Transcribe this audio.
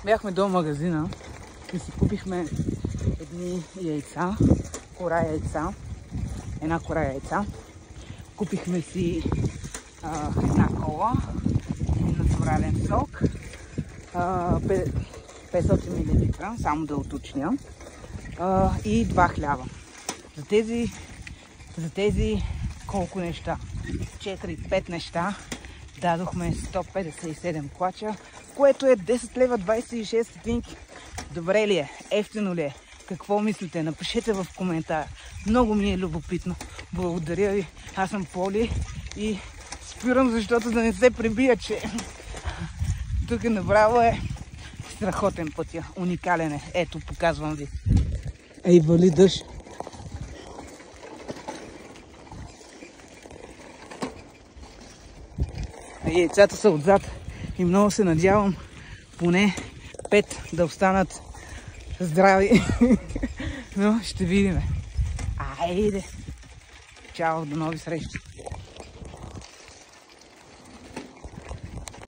Бяхме до магазина и си купихме едни яйца, кора яйца, една кора яйца. Купихме си една кола, натурален сок, 500 мл, само да уточня, и 2 хляба. За тези колко неща? 4-5 неща дадохме 157 клача, което е 10 лева 26 стотинки. Добре ли е? Ефтино ли е? Какво мислите? Напишете в коментар. Много ми е любопитно. Благодаря ви. Аз съм Поли и спирам, защото да не се прибия, че тук направо е страхотен пътя. Уникален е. Ето, показвам ви. Ей, вали дъжд. Яйцата са отзад и много се надявам поне 5 да останат здрави. Но ще видим. Айде! Чао, до нови срещи!